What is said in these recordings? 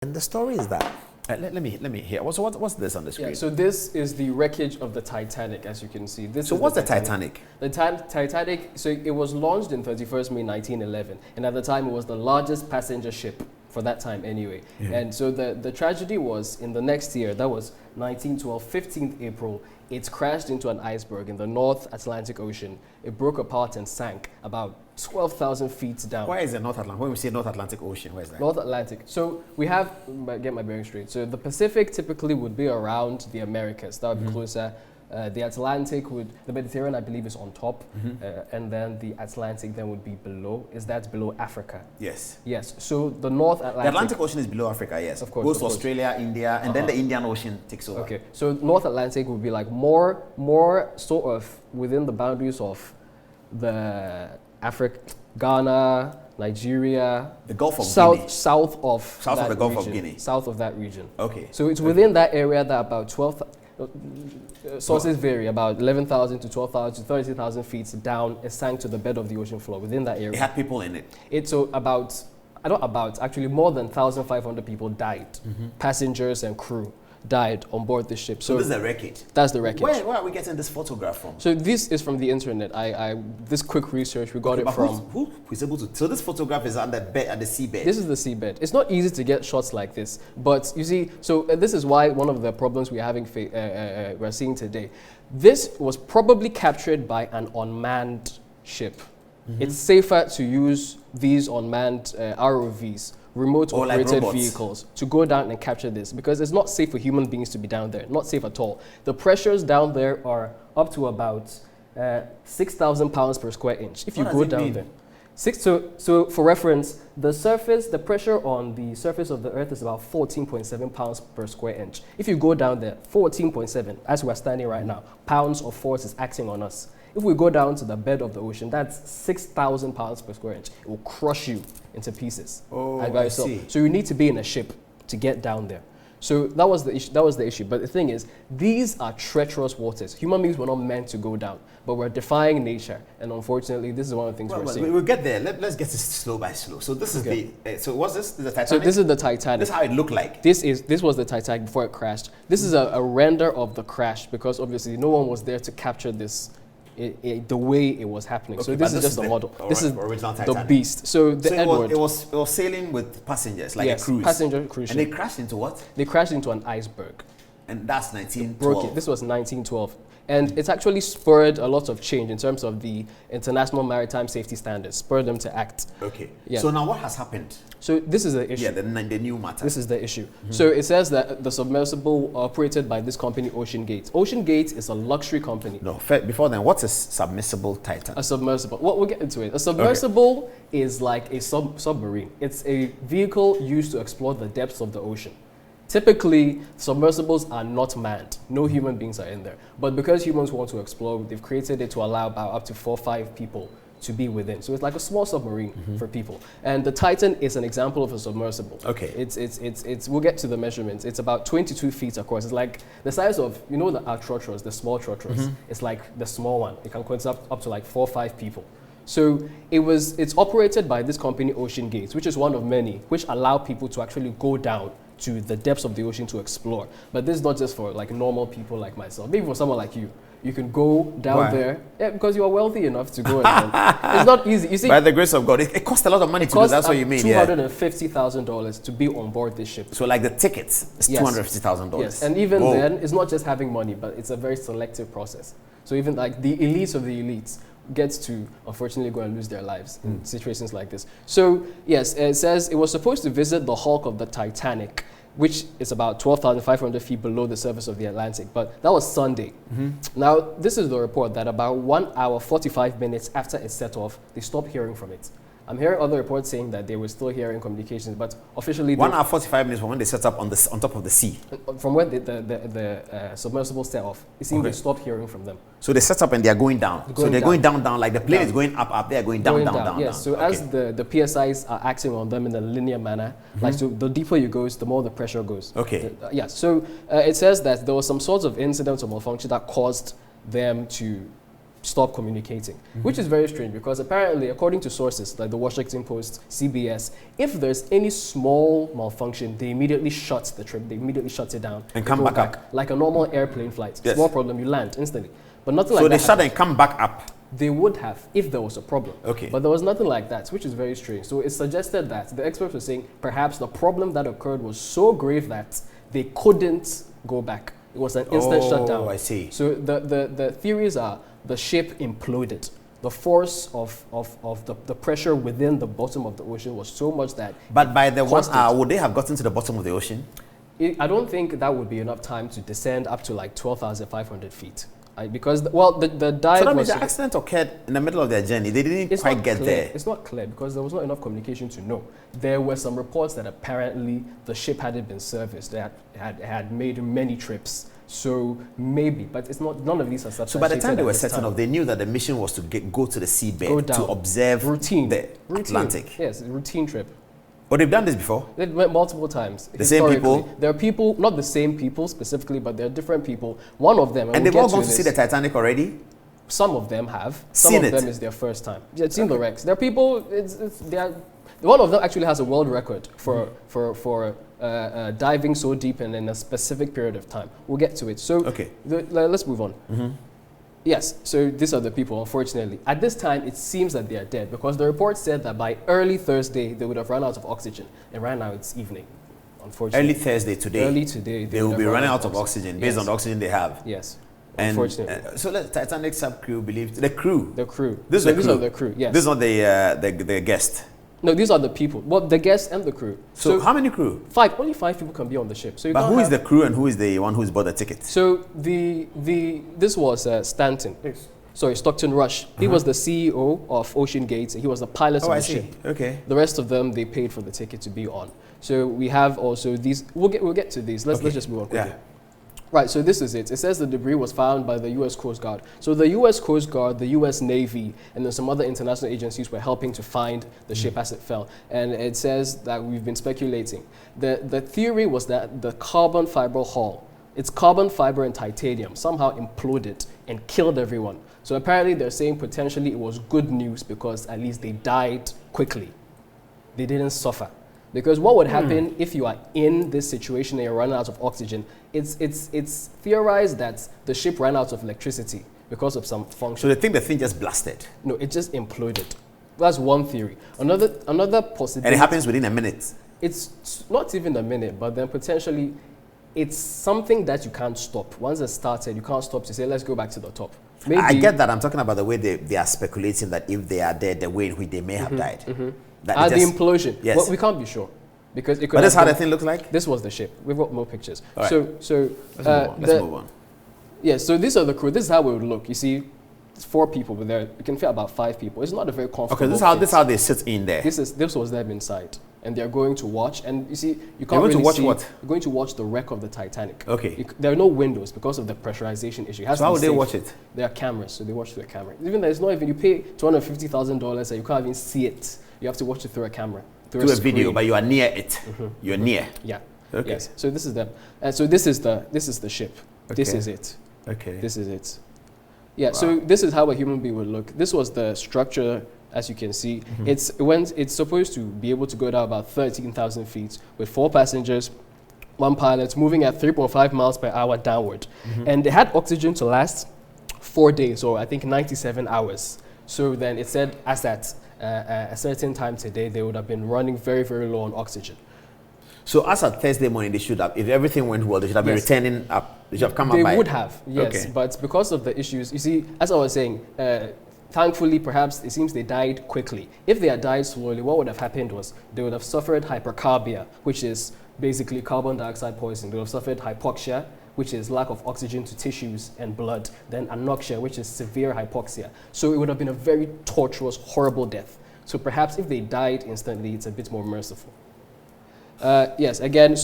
And the story is that. Let me hear. What's this on the screen? Yeah, so this is the wreckage of the Titanic, as you can see. So what's the Titanic? The Titanic, so it was launched in 31st May 1911, and at the time it was the largest passenger ship for that time anyway. Yeah. And so the tragedy was in the next year, that was 1912, 15th April, it crashed into an iceberg in the North Atlantic Ocean. It broke apart and sank about 12,000 feet down. Where is the North Atlantic? When we say North Atlantic Ocean, where is that? North Atlantic. So we have, get my bearings straight. So the Pacific typically would be around the Americas. That would be closer. The Atlantic the Mediterranean, I believe, is on top. And then the Atlantic then would be below. Is that below Africa? Yes. Yes. So the North Atlantic. The Atlantic Ocean is below Africa, yes. Of course. Goes to Australia, India, and then the Indian Ocean takes over. Okay. So North Atlantic would be like more sort of within the boundaries of the Ghana, Nigeria, the Gulf of Guinea. South of the Gulf region, of Guinea. South of that region. Okay. So it's within that area that about 12 sources vary, about 11,000 to 12,000 to 30,000 feet down, it sank to the bed of the ocean floor within that area. It had people in it. It's actually more than 1,500 people died. Passengers and crew died on board the ship. So this is the wreckage? That's the wreckage. Where are we getting this photograph from? So this is from the internet. This quick research, we got it from... Who is able to... So this photograph is at the seabed? This is the seabed. It's not easy to get shots like this. But you see, so this is why one of the problems we're seeing today. This was probably captured by an unmanned ship. It's safer to use these unmanned ROVs, remote operated vehicles, to go down and capture this, because it's not safe for human beings to be down there. Not safe at all. The pressures down there are up to about 6,000 pounds per square inch. If you go down there. So for reference, the pressure on the surface of the Earth is about 14.7 pounds per square inch. If you go down there, 14.7, as we're standing right now, pounds of force is acting on us. If we go down to the bed of the ocean, that's 6,000 pounds per square inch. It will crush you into pieces. Oh, I see. So you need to be in a ship to get down there. So that was the issue. But the thing is, these are treacherous waters. Human beings were not meant to go down, but we're defying nature. And unfortunately, this is one of the things we're seeing. We'll get there. Let's get this slow by slow. So this is so what's this? The Titanic? So this is the Titanic. This is how it looked like. This was the Titanic before it crashed. This is a render of the crash, because obviously no one was there to capture this. The way it was happening. Okay, so this is just the model. This is original the beast. So the Edward. It was sailing with passengers, like a cruise. Passenger cruise ship. And they crashed into what? They crashed into an iceberg. And that's 1912. This was 1912. And it's actually spurred a lot of change in terms of the international maritime safety standards, spurred them to act. Okay. Yeah. So now what has happened? So this is the issue. Yeah, the new matter. This is the issue. So it says that the submersible operated by this company, Ocean Gate. Ocean Gate is a luxury company. No, before then, what's a submersible Titan? A submersible. Well, we'll get into it. A submersible is like a submarine. It's a vehicle used to explore the depths of the ocean. Typically, submersibles are not manned. No human beings are in there. But because humans want to explore, they've created it to allow about up to 4 or 5 people to be within. So it's like a small submarine for people. And the Titan is an example of a submersible. Okay. It's we'll get to the measurements. It's about 22 feet across. It's like the size of, our trotros, the small trotros. It's like the small one. It can contain up to like 4 or 5 people. So it's operated by this company, Ocean Gates, which is one of many, which allow people to actually go down to the depths of the ocean to explore. But this is not just for like normal people like myself. Maybe for someone like you. You can go down there because you are wealthy enough to go. It's not easy. You see, by the grace of God, it costs a lot of money to do. That's what you mean. $250,000 to be on board this ship. So like the tickets, it's $250,000. Yes, and even then, it's not just having money, but it's a very selective process. So even like the elites of the elites gets to unfortunately go and lose their lives in situations like this. So yes, it says it was supposed to visit the hulk of the Titanic, which is about 12,500 feet below the surface of the Atlantic. But that was Sunday. Now, this is the report that about 1 hour, 45 minutes after it set off, they stopped hearing from it. I'm hearing other reports saying that they were still hearing communications, but officially... 1 hour, 45 minutes from when they set up on top of the sea. From when the submersible set off, it seemed they stopped hearing from them. So they set up and they are going down. They're going down, like the plane is going up, they are going down, down. Yes, so as the PSIs are acting on them in a linear manner, like so the deeper you go, the more the pressure goes. Okay. So it says that there was some sort of incident or malfunction that caused them to stop communicating, which is very strange because apparently, according to sources like the Washington Post, CBS, if there's any small malfunction, they immediately shut the trip, they immediately shut it down. And come back up. Like a normal airplane flight. Yes. Small problem, you land instantly. But nothing like So that. they shut and come back up. They would have if there was a problem. Okay. But there was nothing like that, which is very strange. So it suggested that the experts were saying perhaps the problem that occurred was so grave that they couldn't go back. It was an instant shutdown. Oh, I see. So the theories are the ship imploded. The force of the pressure within the bottom of the ocean was so much that... But by the 1 caused hour, would they have gotten to the bottom of the ocean? I don't think that would be enough time to descend up to like 12,500 feet. Because, well, the dive So that means was... the accident occurred in the middle of their journey. They didn't It's quite not get clear. there. It's not clear because there was not enough communication to know. There were some reports that apparently the ship hadn't been serviced. They had made many trips. So maybe, but it's not. None of these are substantiated. So by the time they were at this setting time. off, they knew that the mission was to go to the Go seabed down. to observe the Atlantic. Yes, routine trip. But they've done this before. They went multiple times. The same historically. people? There are people, not the same people specifically, but there are different people. One of them, And they've all gone to see the Titanic already? Some of them have. Some Seen of it? them is their first time. Yeah, seen the wrecks. There are people. One of them actually has a world record for diving so deep and in a specific period of time. We'll get to it. So Okay. let's move on. Yes, so these are the people, unfortunately. At this time, it seems that they are dead because the report said that by early Thursday, they would have run out of oxygen. And right now, it's evening, unfortunately. Early Thursday today. Early today, They will be running out of oxygen based on the oxygen they have. Yes, And unfortunately. so the Titanic sub crew believes the crew. The crew. This is So the these crew. are the crew, yes. This is not the guest. No, these are the people. Well, the guests and the crew. So how many crew? Only five people can be on the ship. So you But can't who is have- the crew and who is the one who's bought the ticket? So this was Stanton. Sorry, Stockton Rush. He was the CEO of Ocean Gates. He was the pilot of I the see. ship. Okay. The rest of them, they paid for the ticket to be on. So we have also these. We'll get to these. Let's just move on quickly. Yeah. Right, so this is it. It says the debris was found by the U.S. Coast Guard. So the U.S. Coast Guard, the U.S. Navy, and then some other international agencies were helping to find the ship as it fell. And it says that we've been speculating. The theory was that the carbon fiber hull, it's carbon fiber and titanium, somehow imploded and killed everyone. So apparently they're saying potentially it was good news because at least they died quickly. They didn't suffer. Because what would happen if you are in this situation and you're running out of oxygen? It's theorized that the ship ran out of electricity because of some function. So they think the thing just blasted. No, it just imploded. That's one theory. Another possibility. And it happens within a minute. It's not even a minute, but then potentially it's something that you can't stop. Once it's started, you can't stop to say, let's go back to the top. Maybe I get that. I'm talking about the way they are speculating that if they are dead, the way in which they may have died. That the implosion. Yes. Well, we can't be sure. Because it could But that's have how been- the thing looks like? This was the ship. We've got more pictures. All right. So Let's move on. Yeah, so these are the crew. This is how it would look. You see, it's 4 people, but there you can fit about 5 people. It's not a very comfortable. Okay, this fit. is how they sit in there. This was them inside, and they're going to watch. And you see, you can't going to really watch see. what? You're going to watch the wreck of the Titanic. Okay. There are no windows because of the pressurization issue. It has So to how be would they safe. watch it? There are cameras, so they watch through a camera. Even there's not even you pay $250,000 and you can't even see it. You have to watch it through a camera. To a video, screen. but you are near it. You're near. Yeah. Okay. Yes. So this is them. And so this is the ship. This Okay. is it. Okay. This is it. Yeah, so this is how a human being would look. This was the structure, as you can see. It's supposed to be able to go down about 13,000 feet with 4 passengers, 1 pilot, moving at 3.5 miles per hour downward. And they had oxygen to last 4 days, or I think 97 hours. So then it said as at a certain time today, they would have been running very, very low on oxygen. So as of Thursday morning, they should have, if everything went well, they should have been Yes. returning up. They should have come up They by. would have, yes. Okay. But because of the issues, you see, as I was saying, thankfully, perhaps it seems they died quickly. If they had died slowly, what would have happened was they would have suffered hypercarbia, which is basically carbon dioxide poisoning. They would have suffered hypoxia, which is lack of oxygen to tissues and blood. Then anoxia, which is severe hypoxia. So it would have been a very torturous, horrible death. So perhaps if they died instantly, it's a bit more merciful. Yes, again,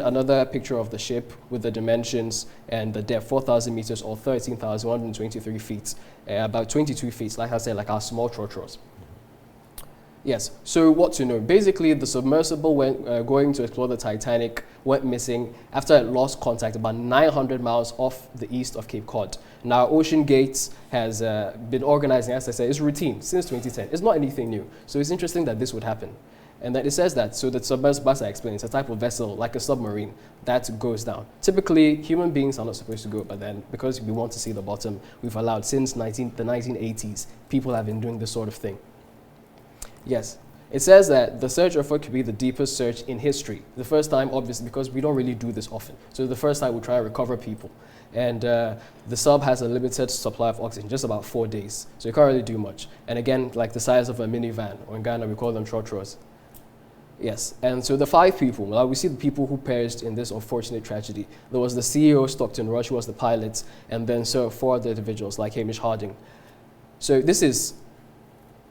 another picture of the ship with the dimensions and the depth, 4,000 meters or 13,123 feet, about 22 feet, like I said, like our small trotros. Yes. So what to know? Basically, the submersible went going to explore the Titanic went missing after it lost contact about 900 miles off the east of Cape Cod. Now, Ocean Gate has been organizing, as I said, it's routine since 2010. It's not anything new. So it's interesting that this would happen. And that it says that, so the submersible, as I explained, it's a type of vessel, like a submarine, that goes down. Typically, human beings are not supposed to go, but then because we want to see the bottom, we've allowed, since the 1980s, people have been doing this sort of thing. Yes. It says that the search effort could be the deepest search in history. The first time, obviously, because we don't really do this often. So the first time we try to recover people. And the sub has a limited supply of oxygen, just about 4 days. So you can't really do much. And again, like the size of a minivan, or in Ghana we call them trotros. Yes, and so the 5 people, well, we see the people who perished in this unfortunate tragedy. There was the CEO, Stockton Rush, who was the pilot, and then 4 other individuals like Hamish Harding. So this is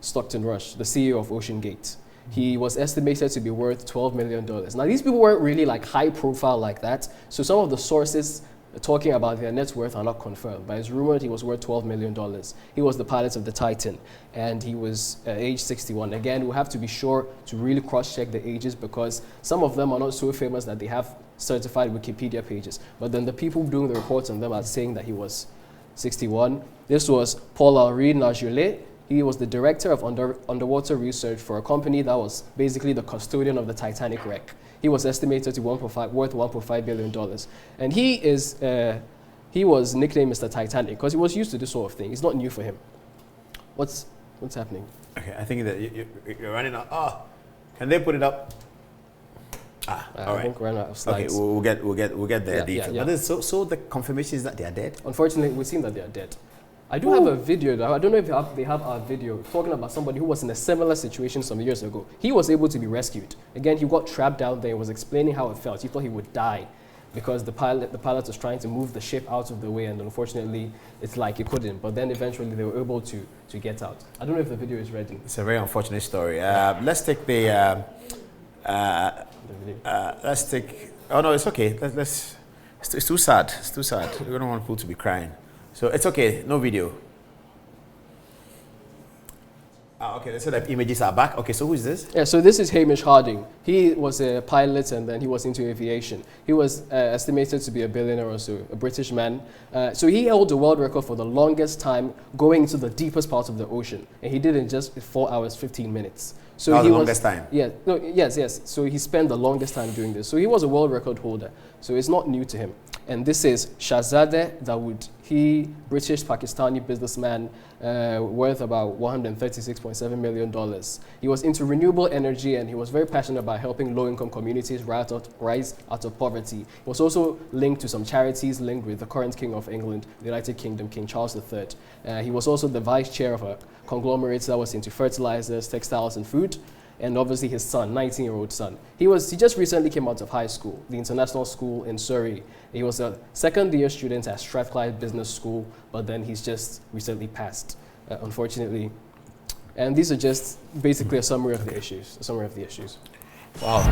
Stockton Rush, the CEO of Ocean Gate. He was estimated to be worth $12 million. Now, these people weren't really like high profile like that, so some of the sources talking about their net worth are not confirmed, but it's rumored he was worth $12 million. He was the pilot of the Titan, and he was age 61. Again, we have to be sure to really cross-check the ages because some of them are not so famous that they have certified Wikipedia pages. But then the people doing the reports on them are saying that he was 61. This was Paul-Henri Nargeolet. He was the director of underwater research for a company that was basically the custodian of the Titanic wreck. He was estimated to worth $1.5 billion. And he was nicknamed Mr. Titanic because he was used to this sort of thing. It's not new for him. What's happening? Okay, I think that you're running out. Oh, can they put it up? All right. I think we're running out of slides. Okay, we'll get there. Yeah. But so the confirmation is that they are dead? Unfortunately, we've seen that they are dead. I do have a video, though. I don't know if they have our video talking about somebody who was in a similar situation some years ago. He was able to be rescued. Again, he got trapped down there and was explaining how it felt. He thought he would die because the pilot was trying to move the ship out of the way, and unfortunately, it's like he couldn't. But then eventually, they were able to get out. I don't know if the video is ready. It's a very unfortunate story. Let's take the let's take. Oh no, it's okay. It's too sad. It's too sad. We don't want people to be crying. So it's okay, no video. Okay, so the images are back. Okay, so who is this? Yeah, so this is Hamish Harding. He was a pilot and then he was into aviation. He was estimated to be a billionaire or so, a British man. So he held the world record for the longest time going into the deepest part of the ocean. And he did it in just 4 hours, 15 minutes. So that was the longest time? Yeah, no, yes. So he spent the longest time doing this. So he was a world record holder. So it's not new to him. And this is Shahzadeh Dawood. He, British Pakistani businessman, worth about $136.7 million. He was into renewable energy and he was very passionate about helping low-income communities rise out of poverty. He was also linked to some charities linked with the current King of England, the United Kingdom, King Charles III. He was also the vice chair of a conglomerate that was into fertilizers, textiles, and food. And obviously his son, 19-year-old son. He just recently came out of high school, the International School in Surrey. He was a second-year student at Strathclyde Business School, but then he's just recently passed, unfortunately. And these are just basically a summary of the issues. Wow.